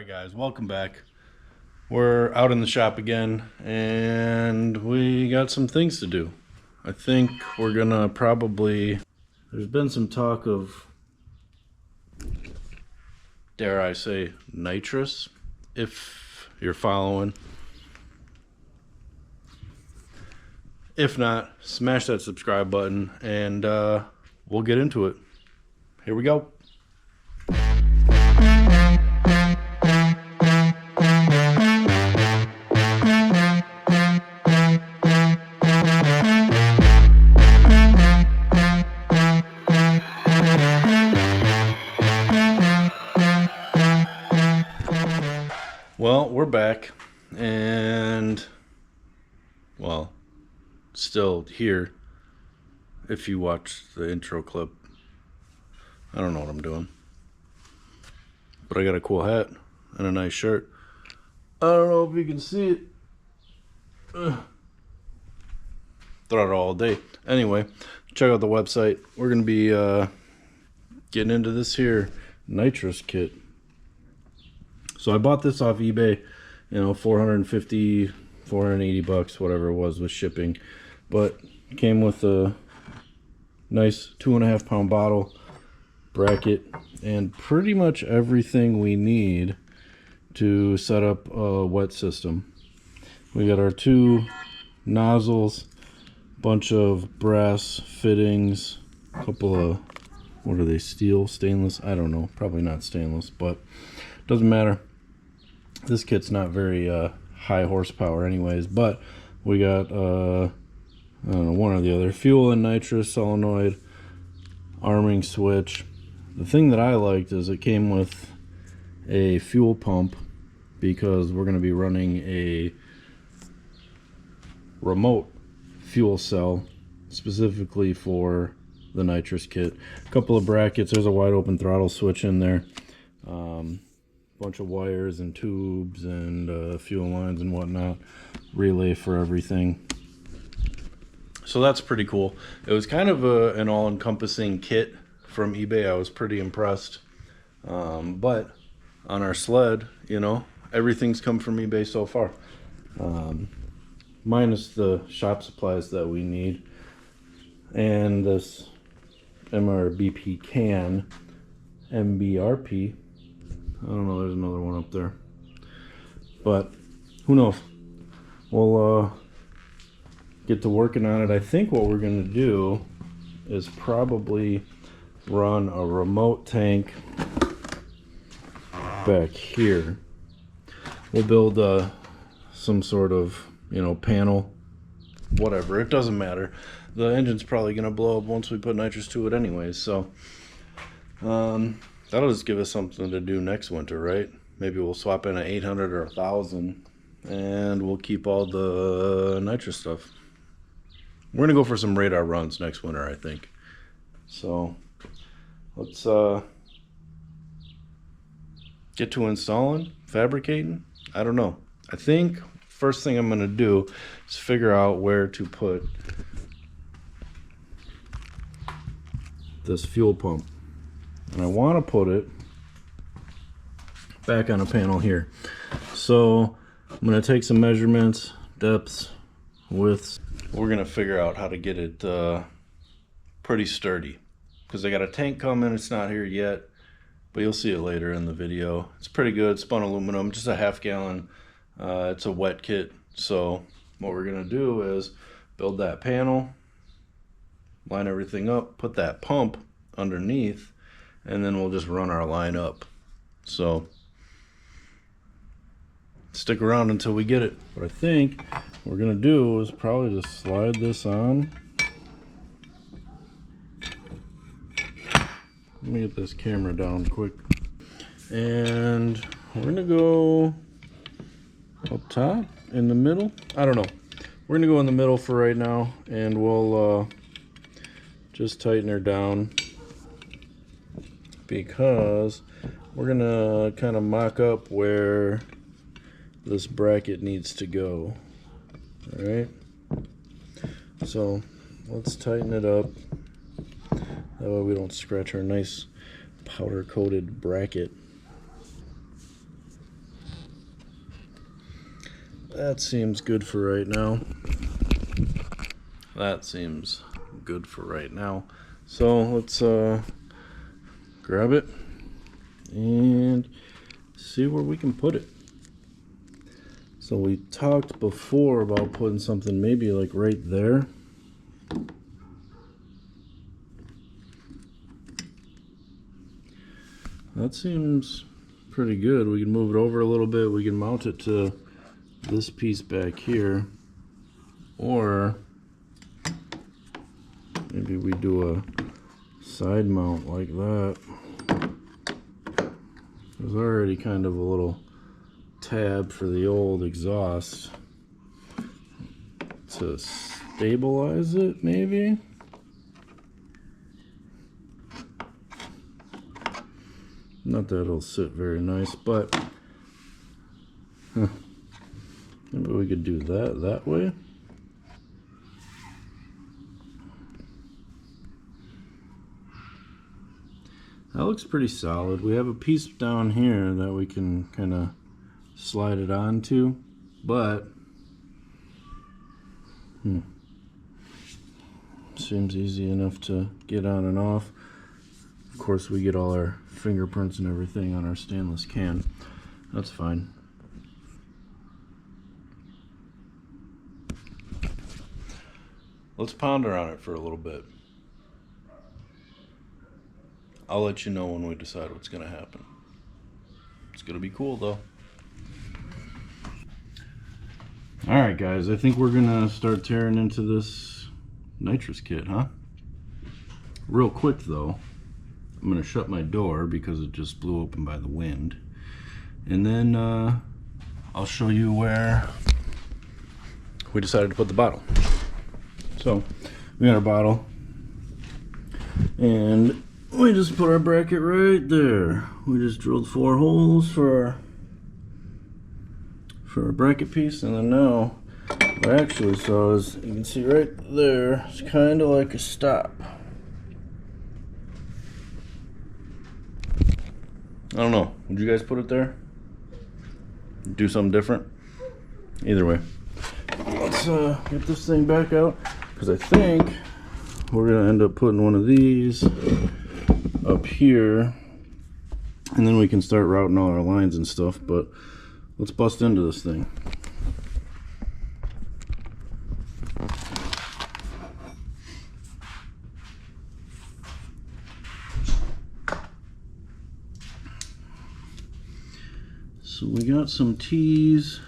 Alright guys, welcome back. We're out in the shop again and we got some things to do. I think we're gonna probably, there's been some talk of, dare I say, nitrous, if you're following. If not, smash that subscribe button and we'll get into it. Here we go. Well, we're back, and, well, still here. If you watch the intro clip, I don't know what I'm doing, but I got a cool hat and a nice shirt. I don't know if you can see it. Throw it all day. Anyway, check out the website. We're gonna be getting into this here nitrous kit. So I bought this off eBay, you know, 450, 480 bucks, whatever it was with shipping. But it came with a nice 2.5 pound bottle, bracket, and pretty much everything we need to set up a wet system. We got our 2 nozzles, bunch of brass fittings, a couple of, what are they, steel, stainless? I don't know, probably not stainless, but doesn't matter. This kit's not very high horsepower anyways, but we got, I don't know, one or the other. Fuel and nitrous, solenoid, arming switch. The thing that I liked is it came with a fuel pump because we're going to be running a remote fuel cell specifically for the nitrous kit. A couple of brackets, there's a wide open throttle switch in there. Bunch of wires and tubes and fuel lines and whatnot, relay for everything. So that's pretty cool. It was kind of an all-encompassing kit from eBay. I was pretty impressed. But on our sled, you know, everything's come from eBay so far, minus the shop supplies that we need and this MRBP can, MBRP. I don't know, there's another one up there, but who knows. We'll get to working on it. I think what we're going to do is probably run a remote tank back here. We'll build some sort of, you know, panel, whatever, it doesn't matter. The engine's probably going to blow up once we put nitrous to it anyways, so that'll just give us something to do next winter, right? Maybe we'll swap in an 800 or 1000 and we'll keep all the nitrous stuff. We're gonna go for some radar runs next winter, I think. So let's get to installing, fabricating. I don't know. I think first thing I'm gonna do is figure out where to put this fuel pump. And I want to put it back on a panel here. So I'm going to take some measurements, depths, widths. We're going to figure out how to get it pretty sturdy, because I got a tank coming. It's not here yet, but you'll see it later in the video. It's pretty good, spun aluminum, just a 1/2 gallon. It's a wet kit. So what we're going to do is build that panel, line everything up, put that pump underneath, and then we'll just run our line up. So stick around until we get it. What I think we're gonna do is probably just slide this on. Let me get this camera down quick. And we're gonna go up top, in the middle. I don't know. We're gonna go in the middle for right now, and we'll just tighten her down, because we're gonna kind of mock up where this bracket needs to go. All right, so let's tighten it up, that way we don't scratch our nice powder coated bracket. that seems good for right now. That seems good for right now. So let's grab it and see where we can put it. So we talked before about putting something maybe like right there. That seems pretty good. We can move it over a little bit. We can mount it to this piece back here, or maybe we do a side mount like that. There's already kind of a little tab for the old exhaust to stabilize it, maybe. Not that it'll sit very nice, but maybe we could do that way. That looks pretty solid. We have a piece down here that we can kind of slide it onto, but seems easy enough to get on and off. Of course, we get all our fingerprints and everything on our stainless can. That's fine. Let's ponder on it for a little bit. I'll let you know when we decide what's going to happen. It's going to be cool, though. Alright, guys, I think we're going to start tearing into this nitrous kit, huh? Real quick, though, I'm going to shut my door because it just blew open by the wind. And then I'll show you where we decided to put the bottle. So, we got our bottle. And we just put our bracket right there. We just drilled 4 holes for our bracket piece, and then now what I actually saw is, you can see right there, it's kind of like a stop. I don't know, would you guys put it there? Do something different? Either way, let's get this thing back out, because I think we're gonna end up putting one of these up here, and then we can start routing all our lines and stuff. But let's bust into this thing. So we got some T's,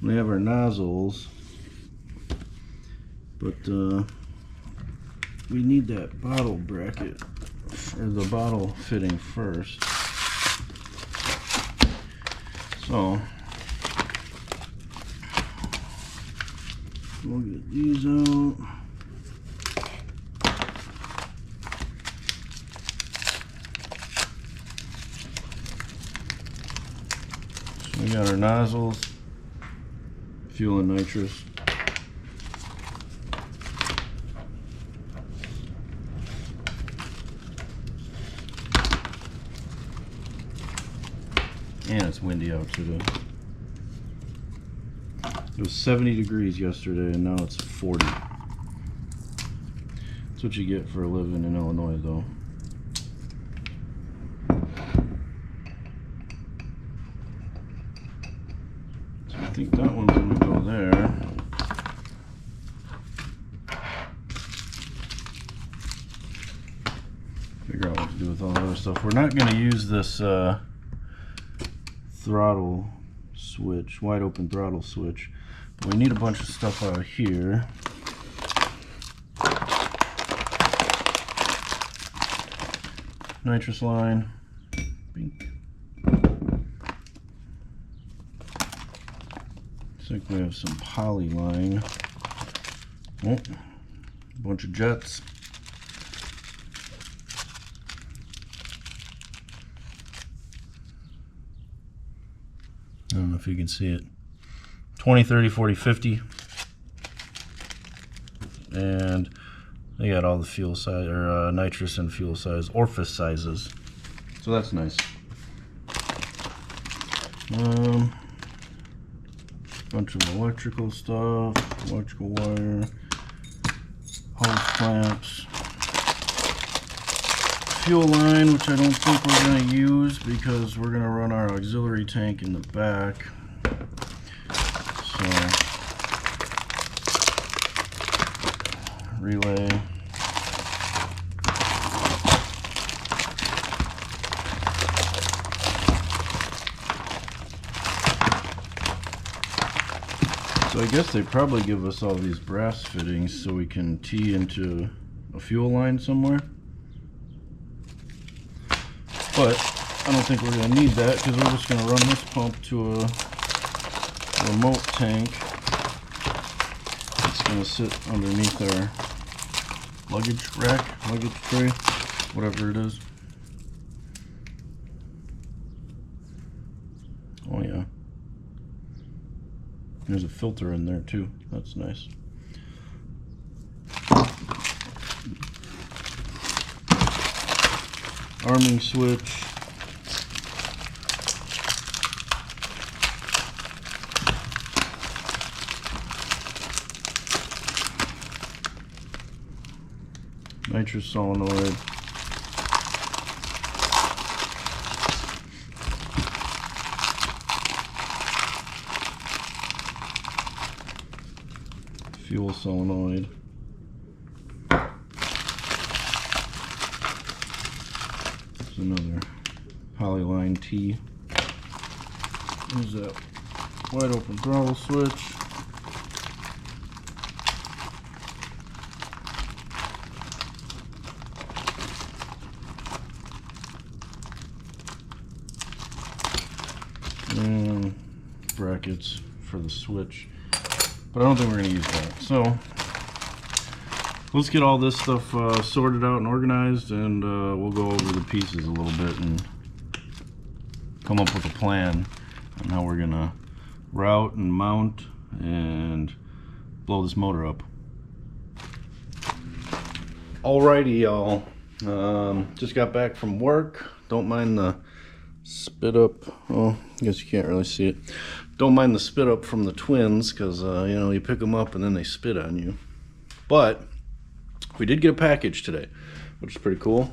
we have our nozzles, but we need that bottle bracket, or the bottle fitting first. So we'll get these out. So we got our nozzles, fuel and nitrous. And it's windy out today. It was 70 degrees yesterday and now it's 40. That's what you get for living in Illinois, though. So I think that one's gonna go there. Figure out what to do with all the other stuff. We're not gonna use this throttle switch, wide open throttle switch, but we need a bunch of stuff out here. Nitrous line. Bink. Looks like we have some poly line. Oh, a bunch of jets. I don't know if you can see it. 20, 30, 40, 50. And they got all the fuel size, or nitrous and fuel size, orifice sizes. So that's nice. Bunch of electrical stuff, electrical wire, hose clamps, fuel line, which I don't think we're going to use because we're going to run our auxiliary tank in the back. So, relay. So I guess they probably give us all these brass fittings so we can tee into a fuel line somewhere. But I don't think we're going to need that because we're just going to run this pump to a remote tank. It's going to sit underneath our luggage rack, luggage tray, whatever it is. Oh yeah. There's a filter in there too. That's nice. Arming switch. Nitrous solenoid. Fuel solenoid. There's another polyline T. There's that wide open throttle switch. And brackets for the switch. But I don't think we're going to use that. So let's get all this stuff sorted out and organized, and we'll go over the pieces a little bit and come up with a plan on how we're going to route and mount and blow this motor up. Alrighty, y'all. Just got back from work. Don't mind the spit up. Oh, I guess you can't really see it. Don't mind the spit up from the twins because, you know, you pick them up and then they spit on you. But we did get a package today, which is pretty cool.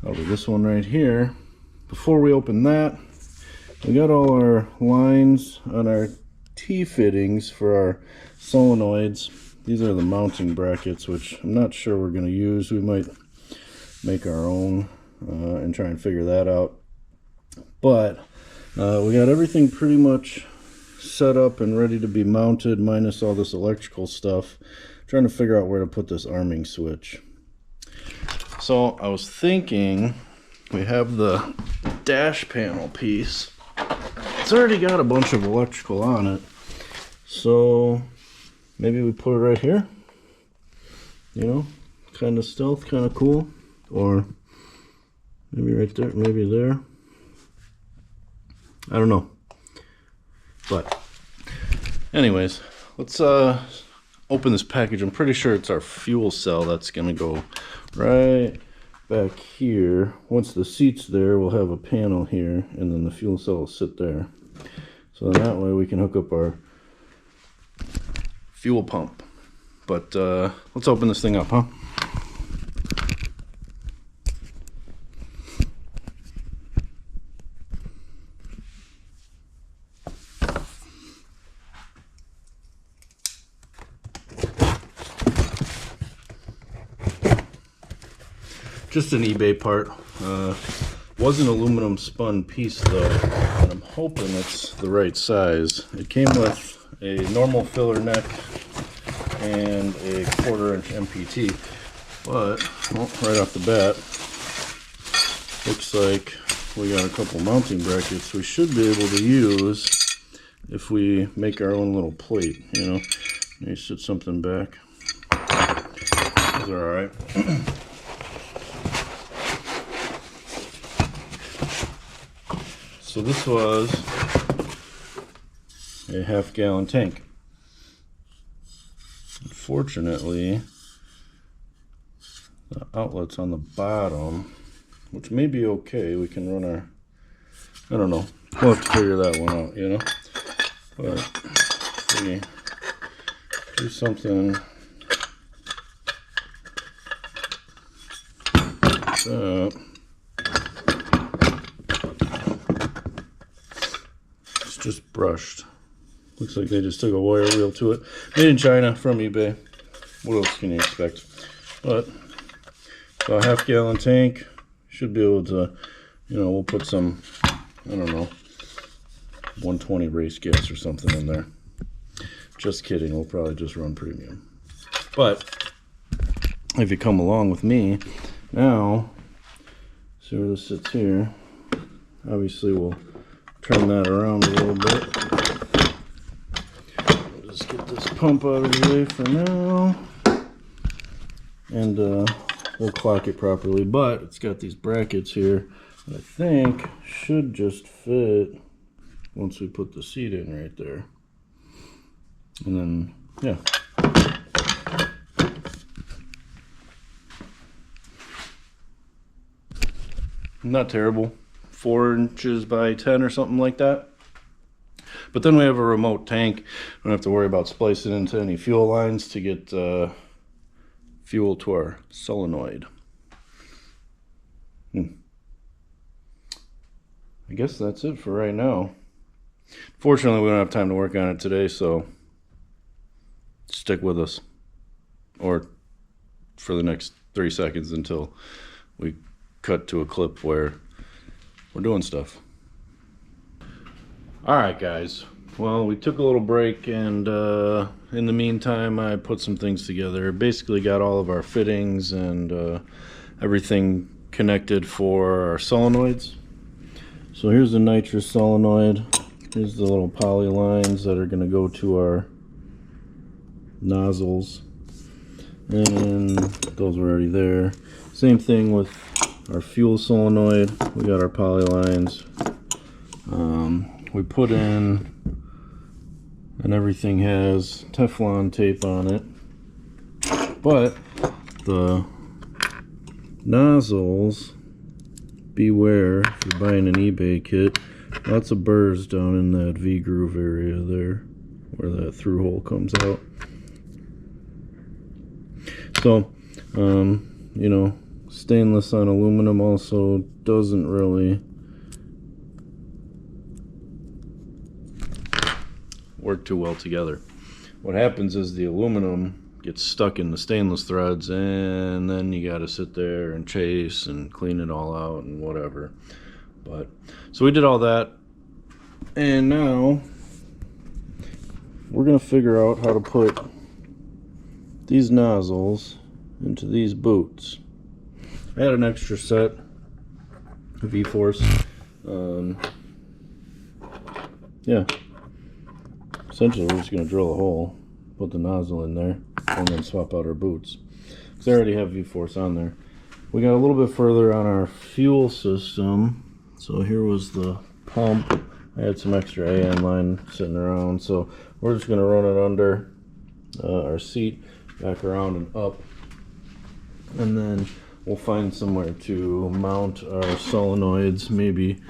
Out of this one right here. Before we open that, we got all our lines on our T-fittings for our solenoids. These are the mounting brackets, which I'm not sure we're going to use. We might make our own and try and figure that out. But we got everything pretty much set up and ready to be mounted, minus all this electrical stuff. Trying to figure out where to put this arming switch. So I was thinking, we have the dash panel piece. It's already got a bunch of electrical on it, so maybe we put it right here, you know, kind of stealth, kind of cool. Or maybe right there, maybe there, I don't know. But anyways, let's open this package. I'm pretty sure it's our fuel cell that's gonna go right back here. Once the seat's there, we'll have a panel here, and then the fuel cell will sit there. So that way we can hook up our fuel pump. But let's open this thing up, huh? Just an eBay part. Was an aluminum spun piece though, and I'm hoping it's the right size. It came with a normal filler neck and a 1/4 inch MPT, but well, right off the bat, looks like we got a couple mounting brackets we should be able to use if we make our own little plate, you know. Maybe sit something back. Those are alright. So this was a 1/2 gallon tank. Unfortunately, the outlet's on the bottom, which may be okay. We can run our, I don't know. We'll have to figure that one out, you know. But we do something like that. It's just brushed. Looks like they just took a wire wheel to it. Made in China from eBay. What else can you expect? But so a half-gallon tank. Should be able to, you know, we'll put some, I don't know, 120 race gas or something in there. Just kidding, we'll probably just run premium. But if you come along with me, now, see where this sits here. Obviously we'll turn that around a little bit. We'll just get this pump out of the way for now. And we'll clock it properly, but it's got these brackets here that I think should just fit once we put the seat in right there. And then, yeah. Not terrible. 4 inches by 10 or something like that. But then we have a remote tank. We don't have to worry about splicing into any fuel lines to get fuel to our solenoid. I guess that's it for right now. Fortunately, we don't have time to work on it today, so stick with us. Or for the next 3 seconds until we cut to a clip where we're doing stuff. Alright guys, well, we took a little break, and in the meantime I put some things together. Basically got all of our fittings and everything connected for our solenoids. So here's the nitrous solenoid. Here's the little poly lines that are going to go to our nozzles, and those were already there. Same thing with our fuel solenoid. We got our poly lines. We put in, and everything has Teflon tape on it, but the nozzles, beware if you're buying an eBay kit. Lots of burrs down in that V-groove area there where that through hole comes out. So you know, stainless on aluminum also doesn't really work too well together. What happens is the aluminum gets stuck in the stainless threads, and then you got to sit there and chase and clean it all out and whatever. But so we did all that, and now we're gonna figure out how to put these nozzles into these boots. I had an extra set of V-force. Yeah, essentially we're just gonna drill a hole, put the nozzle in there, and then swap out our boots, because I already have V-force on there. We got a little bit further on our fuel system. So here was the pump. I had some extra AN line sitting around, so we're just gonna run it under our seat, back around and up, and then we'll find somewhere to mount our solenoids, maybe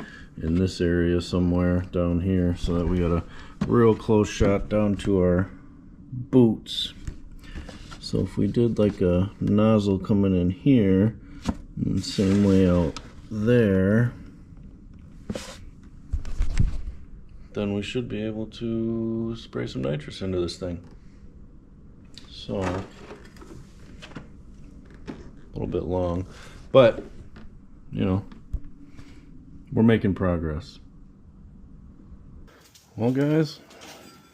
in this area somewhere down here, so that we got a real close shot down to our boots. So if we did like a nozzle coming in here, and the same way out there, then we should be able to spray some nitrous into this thing. So a little bit long, but you know, we're making progress. Well guys,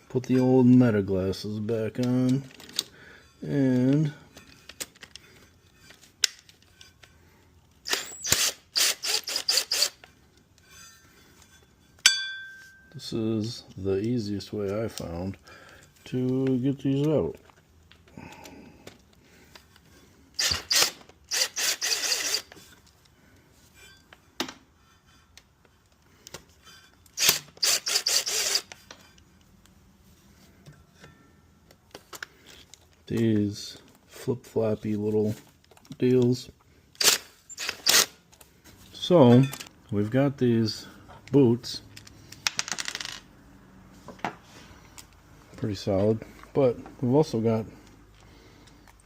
put the old meta glasses back on, and this is the easiest way I found to get these out. These flip-floppy little deals. So we've got these boots pretty solid. But we've also got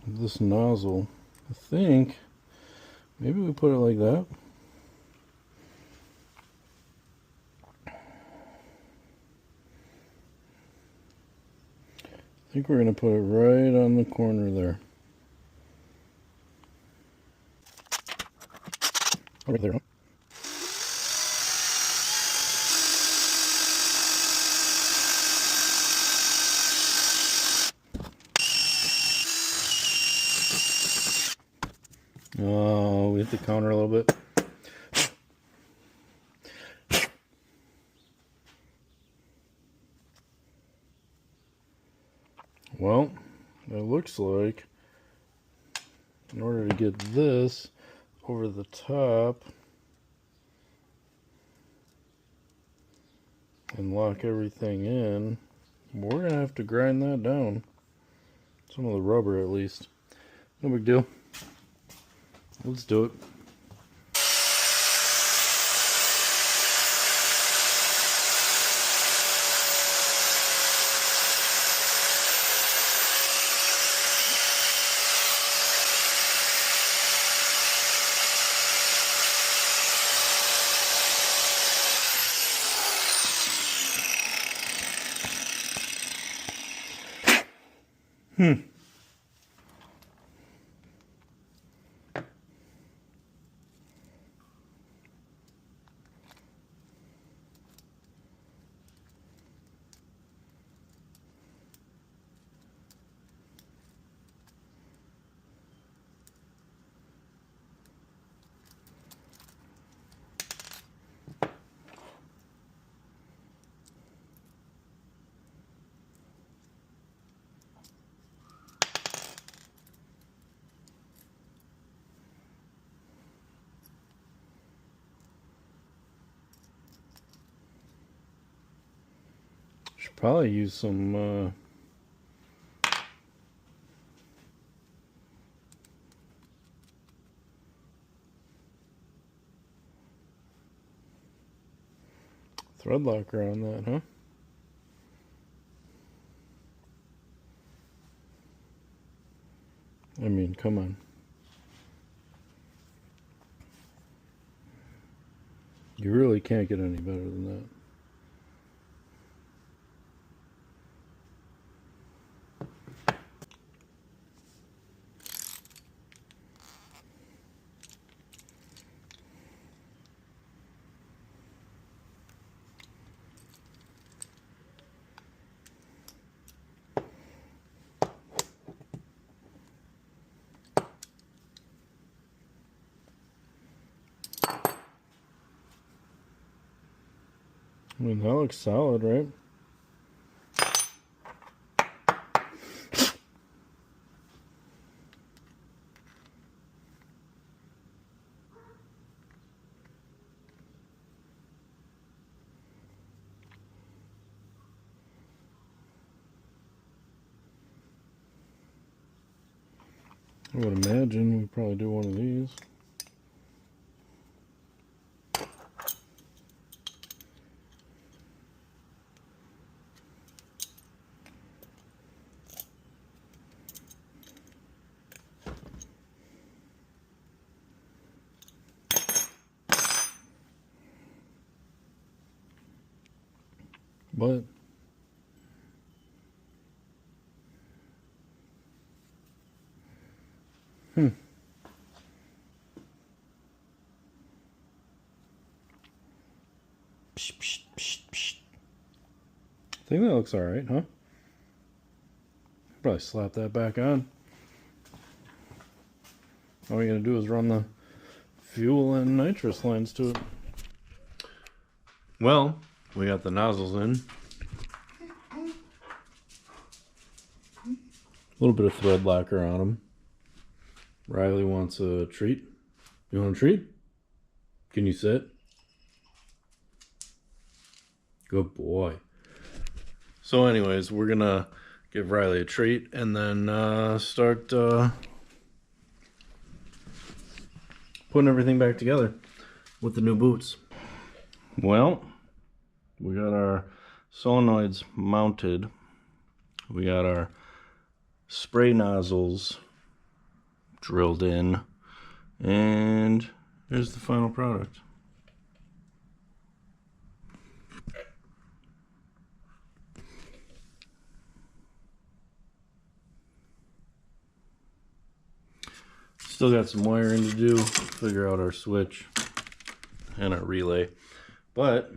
this nozzle. I think maybe we put it like that. I think we're going to put it right on the corner there. Right there. Oh, we hit the counter a little bit. Well, it looks like in order to get this over the top and lock everything in, we're going to have to grind that down. Some of the rubber at least. No big deal. Let's do it. Should probably use some thread locker on that, huh? I mean, come on. You really can't get any better than that. I mean, that looks solid, right? I would imagine we'd probably do one of these. But I think that looks alright, huh? Probably slap that back on. All you're going to do is run the fuel and nitrous lines to it. Well, we got the nozzles in. A little bit of thread locker on them. Riley wants a treat. You want a treat? Can you sit? Good boy. So anyways, we're gonna give Riley a treat and then start putting everything back together with the new boots. Well, we got our solenoids mounted We got our spray nozzles drilled in, and here's the final product. Still got some wiring to do, figure out our switch and our relay, but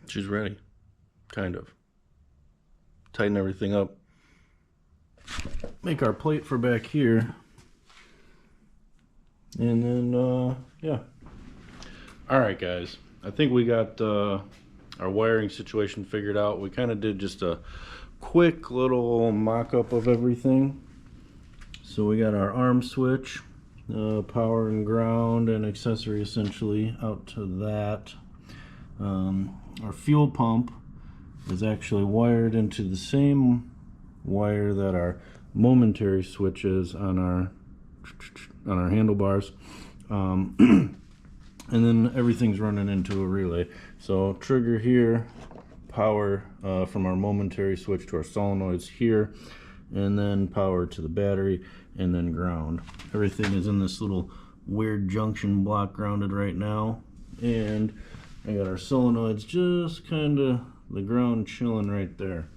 she's ready, kind of. Tighten everything up, make our plate for back here, and then yeah. Alright guys, I think we got our wiring situation figured out. We kind of did just a quick little mock-up of everything. So we got our arm switch, power and ground and accessory essentially out to that. Our fuel pump is actually wired into the same wire that our momentary switch is on our handlebars, and then everything's running into a relay. So trigger here, power from our momentary switch to our solenoids here, and then power to the battery, and then ground. Everything is in this little weird junction block grounded right now, and I got our solenoids just kind of the ground chilling right there.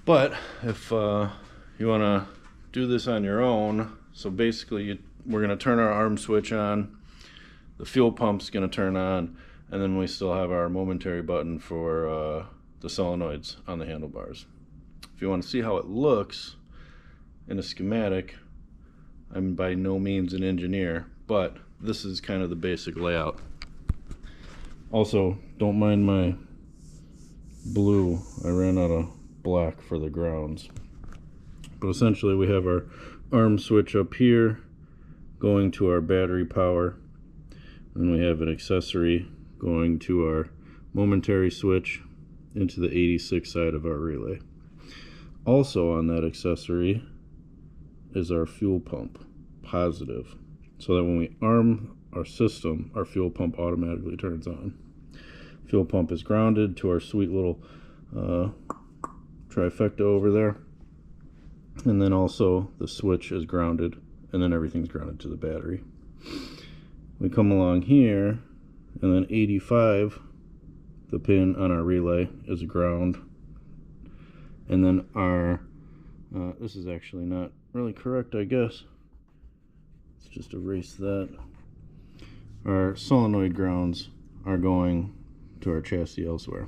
But if you want to do this on your own, so basically we're going to turn our arm switch on, the fuel pump's going to turn on, and then we still have our momentary button for the solenoids on the handlebars. If you want to see how it looks in a schematic, I'm by no means an engineer, but this is kind of the basic layout. Also, don't mind my blue. I ran out of black for the grounds. But essentially we have our arm switch up here going to our battery power. Then we have an accessory going to our momentary switch into the 86 side of our relay. Also on that accessory is our fuel pump, positive, so that when we arm our system, our fuel pump automatically turns on. Fuel pump is grounded to our sweet little trifecta over there, and then also the switch is grounded, and then everything's grounded to the battery. We come along here, and then 85, the pin on our relay, is ground, and then our this is actually not really correct, I guess. Let's just erase that. Our solenoid grounds are going to our chassis elsewhere.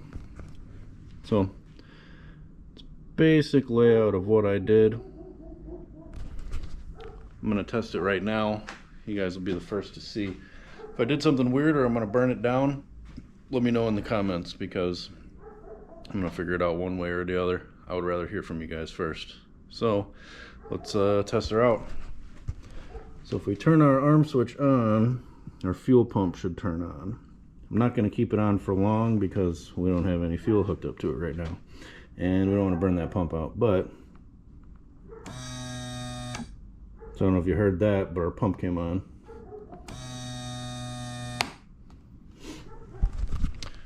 So it's basic layout of what I did. I'm gonna test it right now. You guys will be the first to see. If I did something weird or I'm gonna burn it down, let me know in the comments, because I'm gonna figure it out one way or the other. I would rather hear from you guys first. So let's test her out. So if we turn our arm switch on, our fuel pump should turn on. I'm not going to keep it on for long because we don't have any fuel hooked up to it right now, and we don't want to burn that pump out. But so I don't know if you heard that, but our pump came on.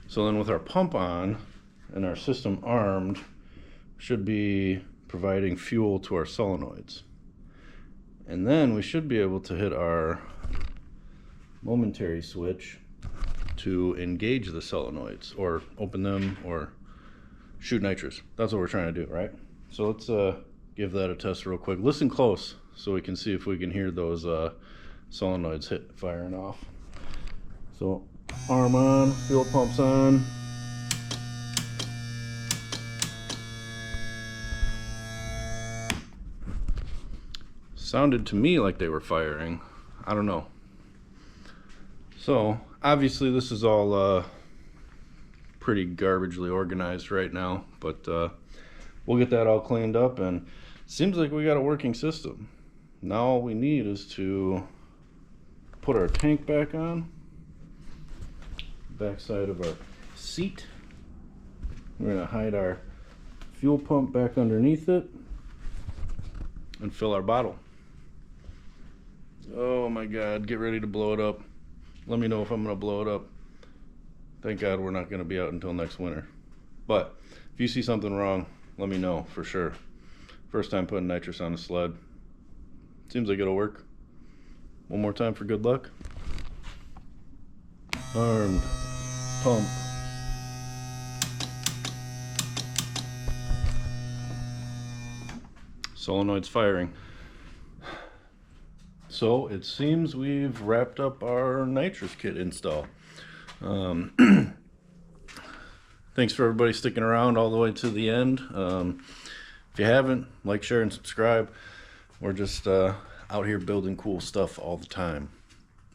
So then with our pump on and our system armed, should be providing fuel to our solenoids, and then we should be able to hit our momentary switch to engage the solenoids or open them or shoot nitrous. That's what we're trying to do, right? So let's give that a test real quick. Listen close so we can see if we can hear those solenoids firing off. So arm on, fuel pump's on. Sounded to me like they were firing. I don't know. So obviously this is all pretty garbagely organized right now, but we'll get that all cleaned up, and it seems like we got a working system. Now all we need is to put our tank back on, back side of our seat. We're going to hide our fuel pump back underneath it and fill our bottle. Oh my God, get ready to blow it up. Let me know if I'm going to blow it up. Thank God we're not going to be out until next winter. But if you see something wrong, let me know for sure. First time putting nitrous on a sled. Seems like it'll work. One more time for good luck. Armed. Pump. Solenoids firing. So it seems we've wrapped up our nitrous kit install. Thanks for everybody sticking around all the way to the end. If you haven't, like, share, and subscribe. We're just out here building cool stuff all the time.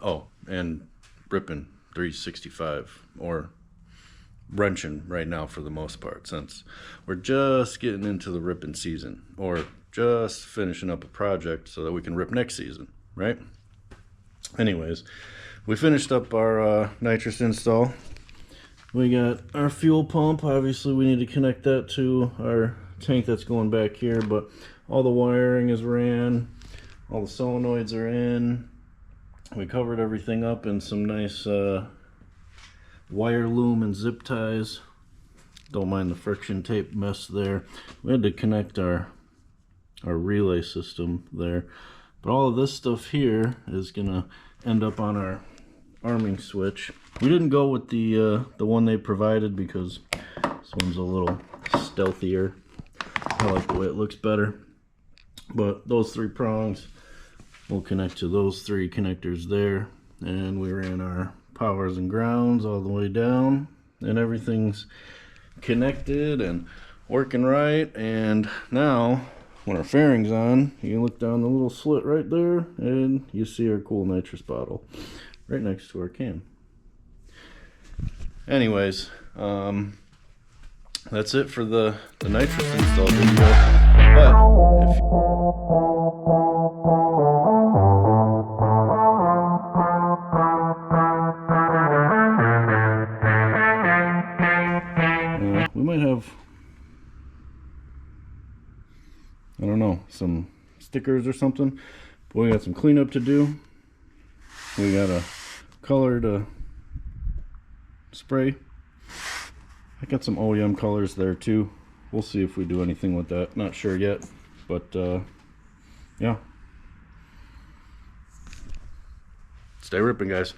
Oh, and Rippin 365, or wrenching right now for the most part, since we're just getting into the ripping season, or just finishing up a project so that we can rip next season, right? Anyways, we finished up our nitrous install. We got our fuel pump. Obviously we need to connect that to our tank that's going back here, but all the wiring is ran, all the solenoids are in. We covered everything up in some nice wire loom and zip ties. Don't mind the friction tape mess there. We had to connect our relay system there, but all of this stuff here is gonna end up on our arming switch. We didn't go with the one they provided because this one's a little stealthier. I like the way it looks better. But those 3 prongs will connect to those 3 connectors there, and we ran our powers and grounds all the way down, and everything's connected and working right. And now when our fairing's on, you can look down the little slit right there and you see our cool nitrous bottle right next to our can. Anyways, that's it for the nitrous install video. But if we might have, I don't know, some stickers or something, but we got some cleanup to do. We got a color to spray. I got some OEM colors there too. We'll see if we do anything with that. Not sure yet, but yeah. Stay ripping, guys.